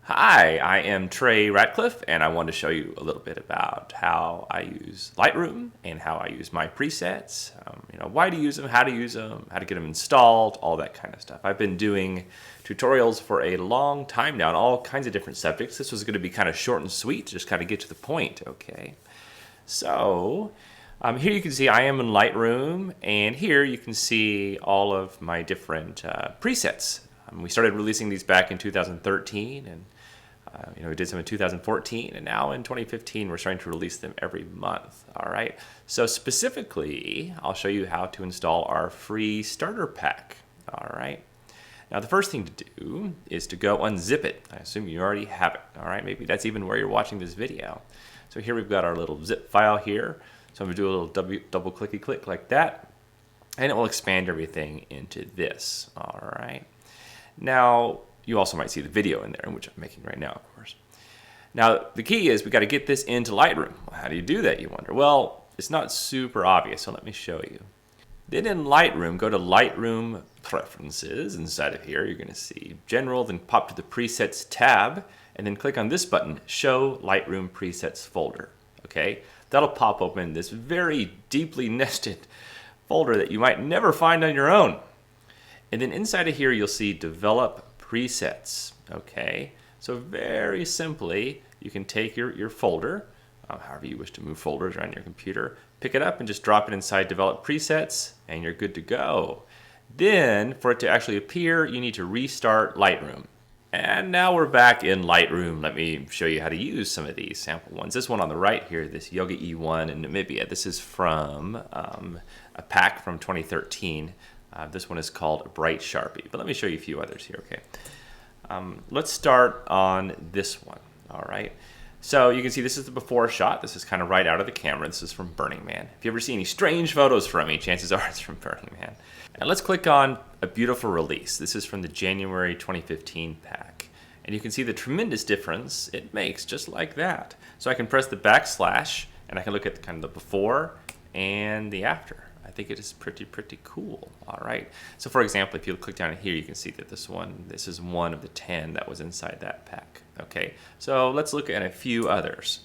Hi, I am Trey Ratcliff, and I want to show you a little bit about how I use Lightroom and how I use my presets, why to use them, how to get them installed, all that kind of stuff. I've been doing tutorials for a long time now on all kinds of different subjects. This was going to be kind of short and sweet, just kind of get to the point, okay? So, here you can see I am in Lightroom, and here you can see all of my different presets. We started releasing these back in 2013, and we did some in 2014, and now in 2015 we're starting to release them every month. All right. So specifically, I'll show you how to install our free starter pack. All right. Now the first thing to do is to go unzip it. I assume you already have it. All right. Maybe that's even where you're watching this video. So here we've got our little zip file here. So I'm gonna do a little double clicky click like that, and it will expand everything into this. All right. Now, you also might see the video in there, which I'm making right now, of course. Now, the key is we got to get this into Lightroom. Well, how do you do that, you wonder? Well, it's not super obvious, so let me show you. Then in Lightroom, go to Lightroom Preferences. Inside of here, you're going to see General, then pop to the Presets tab, and then click on this button, Show Lightroom Presets Folder. Okay, that'll pop open this very deeply nested folder that you might never find on your own. And then inside of here, you'll see Develop Presets, okay? So very simply, you can take your folder, however you wish to move folders around your computer, pick it up and just drop it inside Develop Presets, and you're good to go. Then, for it to actually appear, you need to restart Lightroom. And now we're back in Lightroom. Let me show you how to use some of these sample ones. This one on the right here, this Yoga E1 in Namibia, this is from a pack from 2013. This one is called Bright Sharpie, but let me show you a few others here, okay? Let's start on this one, all right? So you can see this is the before shot. This is kind of right out of the camera. This is from Burning Man. If you ever see any strange photos from me, chances are it's from Burning Man. And let's click on a beautiful release. This is from the January 2015 pack. And you can see the tremendous difference it makes just like that. So I can press the backslash and I can look at kind of the before and the after. I think it is pretty cool. All right. So for example, if you click down here, you can see that this is one of the 10 that was inside that pack. Okay. So let's look at a few others.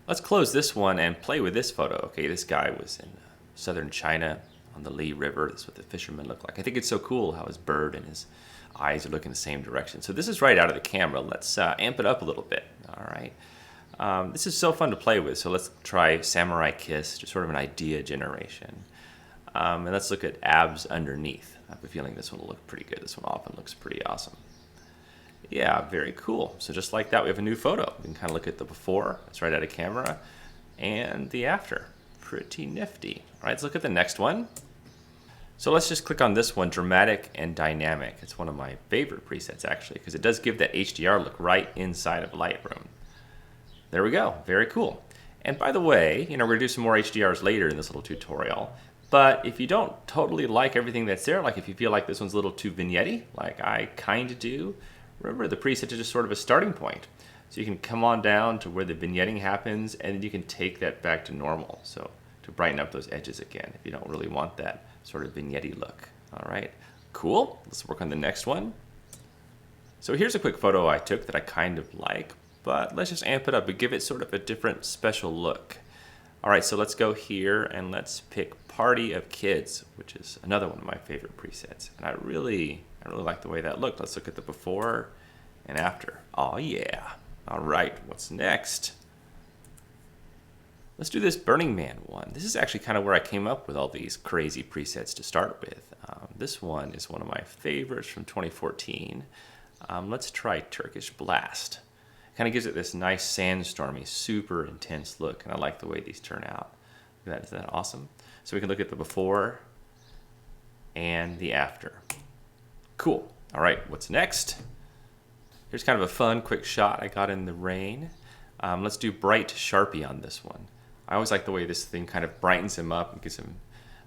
Let's close this one and play with this photo. Okay. This guy was in southern China on the Li River. This is what the fishermen look like. I think it's so cool how his bird and his eyes are looking the same direction. So this is right out of the camera. Let's amp it up a little bit. All right. This is so fun to play with. So let's try Samurai Kiss, just sort of an idea generation. And let's look at abs underneath. I have a feeling this one will look pretty good. This one often looks pretty awesome. Yeah, very cool. So just like that, we have a new photo. We can kind of look at the before, it's right out of camera, and the after. Pretty nifty. All right, let's look at the next one. So let's just click on this one, Dramatic and Dynamic. It's one of my favorite presets, actually, because it does give that HDR look right inside of Lightroom. There we go. Very cool. And by the way, we're going to do some more HDRs later in this little tutorial. But if you don't totally like everything that's there, like if you feel like this one's a little too vignette-y, like I kind of do, remember the preset is just sort of a starting point. So you can come on down to where the vignetting happens, and you can take that back to normal. So to brighten up those edges again, if you don't really want that sort of vignette-y look. All right, cool. Let's work on the next one. So here's a quick photo I took that I kind of like, but let's just amp it up and give it sort of a different special look. All right, so let's go here and let's pick Party of Kids, which is another one of my favorite presets. And I really like the way that looked. Let's look at the before and after. Oh yeah. All right, what's next? Let's do this Burning Man one. This is actually kind of where I came up with all these crazy presets to start with. This one is one of my favorites from 2014. Let's try Turkish Blast. Kind of gives it this nice sandstormy, super intense look, and I like the way these turn out. Isn't that awesome? So we can look at the before and the after. Cool. All right, what's next? Here's kind of a fun, quick shot I got in the rain. Let's do Bright Sharpie on this one. I always like the way this thing kind of brightens him up and gives him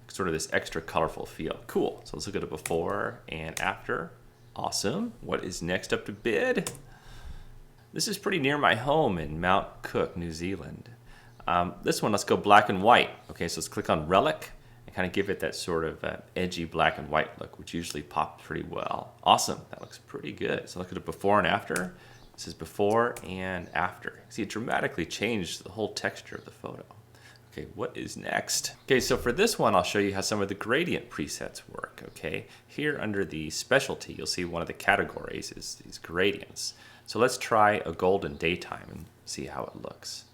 sort of this extra colorful feel. Cool. So let's look at it before and after. Awesome. What is next up to bid? This is pretty near my home in Mount Cook, New Zealand. This one, let's go black and white. Okay, so let's click on Relic and kind of give it that sort of edgy black and white look, which usually pops pretty well. Awesome, that looks pretty good. So look at it before and after. This is before and after. See, it dramatically changed the whole texture of the photo. Okay, what is next? Okay, so for this one, I'll show you how some of the gradient presets work, okay? Here under the specialty, you'll see one of the categories is these gradients. So let's try a golden daytime and see how it looks.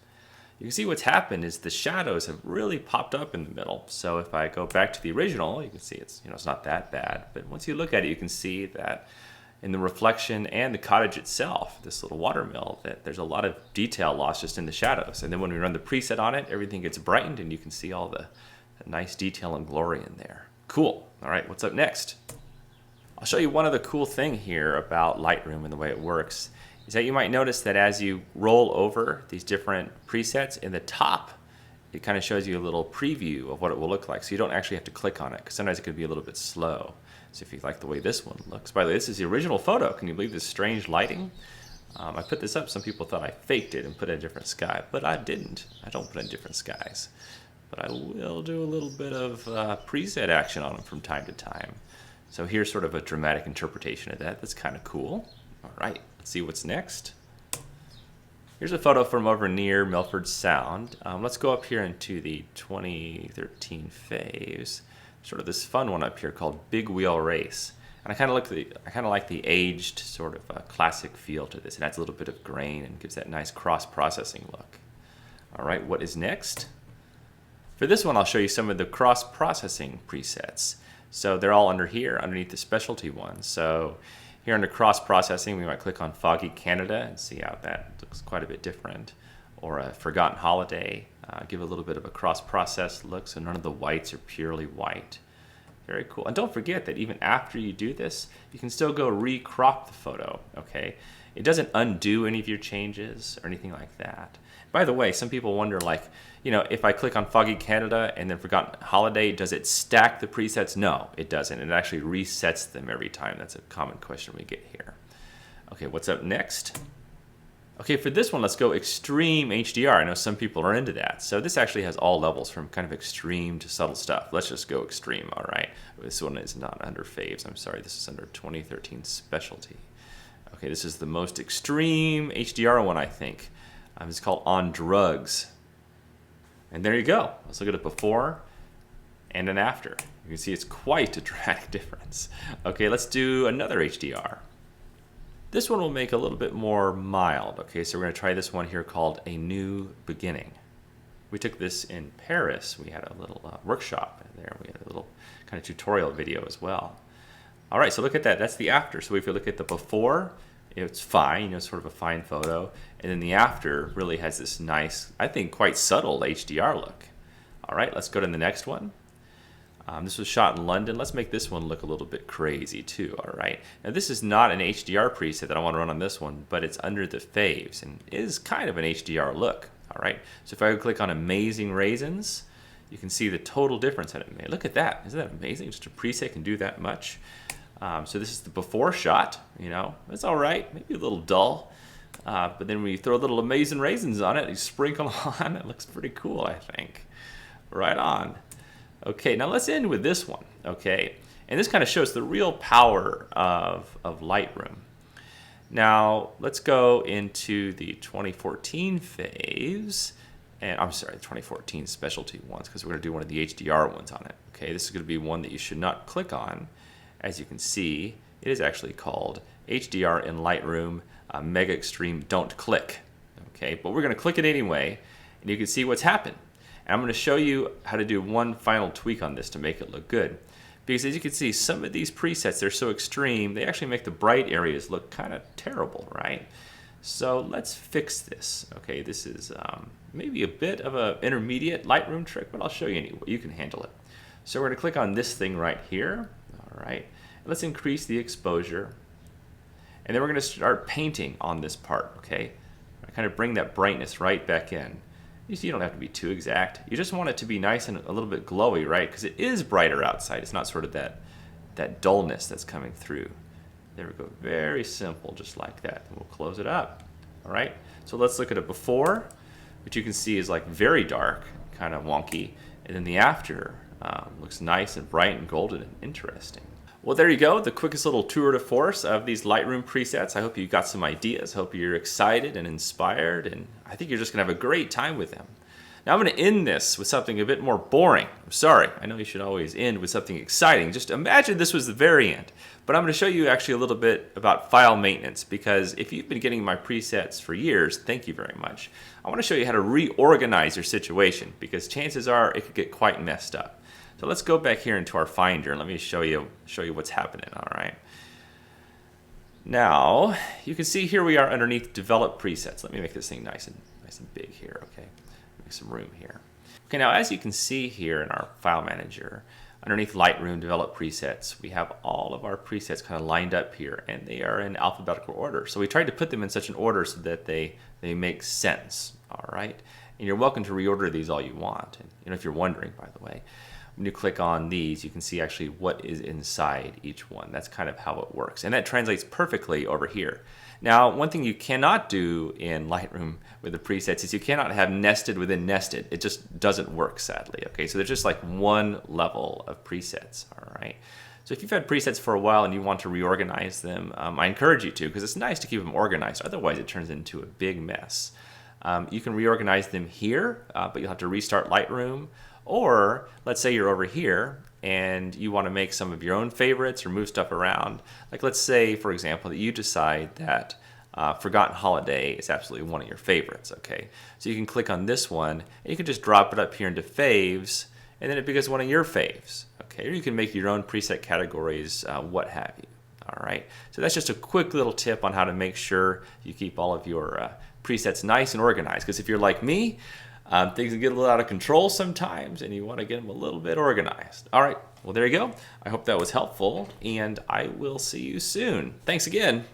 You can see what's happened is the shadows have really popped up in the middle. So if I go back to the original, you can see it's not that bad. But once you look at it, you can see that in the reflection and the cottage itself, this little watermill, that there's a lot of detail lost just in the shadows. And then when we run the preset on it, everything gets brightened and you can see all the nice detail and glory in there. Cool. All right, what's up next? I'll show you one other cool thing here about Lightroom and the way it works is that you might notice that as you roll over these different presets in the top, it kind of shows you a little preview of what it will look like. So you don't actually have to click on it because sometimes it could be a little bit slow. So if you like the way this one looks, by the way, this is the original photo. Can you believe this strange lighting? I put this up. Some people thought I faked it and put in a different sky, but I didn't. I don't put in different skies, but I will do a little bit of preset action on them from time to time. So here's sort of a dramatic interpretation of that. That's kind of cool. All right, let's see what's next. Here's a photo from over near Milford Sound. Let's go up here into the 2013 faves. Sort of this fun one up here called Big Wheel Race. And I kind of like the aged sort of classic feel to this. It adds a little bit of grain and gives that nice cross-processing look. All right, what is next? For this one, I'll show you some of the cross-processing presets. So they're all under here, underneath the specialty one. So here under cross-processing, we might click on Foggy Canada and see how that looks quite a bit different. Or a Forgotten Holiday, give a little bit of a cross-processed look so none of the whites are purely white. Very cool. And don't forget that even after you do this, you can still go re-crop the photo, okay? It doesn't undo any of your changes or anything like that. By the way, some people wonder, like, if I click on Foggy Canada and then Forgotten Holiday, does it stack the presets? No, it doesn't. It actually resets them every time. That's a common question we get here. Okay, what's up next? Okay, for this one, let's go extreme HDR. I know some people are into that. So this actually has all levels from kind of extreme to subtle stuff. Let's just go extreme, all right? This one is not under faves. I'm sorry, this is under 2013 specialty. Okay, this is the most extreme HDR one, I think. It's called On Drugs. And there you go. Let's look at it before and an after. You can see it's quite a dramatic difference. Okay, let's do another HDR. This one will make a little bit more mild. Okay, so we're going to try this one here called A New Beginning. We took this in Paris. We had a little workshop there. We had a little kind of tutorial video as well. All right, so look at that. That's the after. So if you look at the before, it's fine, sort of a fine photo. And then the after really has this nice, I think, quite subtle HDR look. All right, let's go to the next one. This was shot in London. Let's make this one look a little bit crazy too, all right? Now this is not an HDR preset that I want to run on this one, but it's under the faves and is kind of an HDR look, all right? So if I click on Amazing Raisins, you can see the total difference that it made. Look at that, isn't that amazing? Just a preset can do that much. So this is the before shot, it's all right, maybe a little dull. But then when you throw little Amazing Raisins on it, you sprinkle on, it looks pretty cool, I think. Right on. Okay, now let's end with this one, okay? And this kind of shows the real power of Lightroom. Now, let's go into the 2014 phase, and I'm sorry, the 2014 specialty ones, because we're going to do one of the HDR ones on it, okay? This is going to be one that you should not click on. As you can see, it is actually called HDR in Lightroom Mega Extreme Don't Click, okay? But we're going to click it anyway, and you can see what's happened. And I'm going to show you how to do one final tweak on this to make it look good. Because as you can see, some of these presets, they're so extreme, they actually make the bright areas look kind of terrible, right? So let's fix this. Okay, this is maybe a bit of an intermediate Lightroom trick, but I'll show you anyway. You can handle it. So we're going to click on this thing right here. All right, let's increase the exposure. And then we're going to start painting on this part, okay? Kind of bring that brightness right back in. You see, you don't have to be too exact. You just want it to be nice and a little bit glowy, right? Because it is brighter outside. It's not sort of that dullness that's coming through. There we go. Very simple, just like that. And we'll close it up. All right? So let's look at it before, which you can see is like very dark, kind of wonky. And then the after looks nice and bright and golden and interesting. Well, there you go, the quickest little tour de force of these Lightroom presets. I hope you got some ideas. I hope you're excited and inspired, and I think you're just gonna have a great time with them. Now I'm gonna end this with something a bit more boring. I'm sorry, I know you should always end with something exciting. Just imagine this was the very end. But I'm gonna show you actually a little bit about file maintenance, because if you've been getting my presets for years, thank you very much. I wanna show you how to reorganize your situation, because chances are it could get quite messed up. So let's go back here into our Finder and let me show you what's happening, all right? Now, you can see here we are underneath Develop Presets. Let me make this thing nice and big here, okay? Make some room here. Okay, now as you can see here in our File Manager, underneath Lightroom Develop Presets, we have all of our presets kind of lined up here, and they are in alphabetical order. So we tried to put them in such an order so that they make sense, all right? And you're welcome to reorder these all you want. And if you're wondering, by the way, when you click on these, you can see actually what is inside each one. That's kind of how it works. And that translates perfectly over here. Now, one thing you cannot do in Lightroom with the presets is you cannot have nested within nested. It just doesn't work, sadly. Okay, so there's just like one level of presets, all right? So if you've had presets for a while and you want to reorganize them, I encourage you to, because it's nice to keep them organized. Otherwise, it turns into a big mess. You can reorganize them here, but you'll have to restart Lightroom. Or let's say you're over here and you want to make some of your own favorites or move stuff around. Like let's say, for example, that you decide that Forgotten Holiday is absolutely one of your favorites, okay? So you can click on this one and you can just drop it up here into Faves, and then it becomes one of your faves, okay? Or you can make your own preset categories, what have you, all right? So that's just a quick little tip on how to make sure you keep all of your presets nice and organized, because if you're like me, things can get a little out of control sometimes, and you want to get them a little bit organized. All right, well, there you go. I hope that was helpful, and I will see you soon. Thanks again.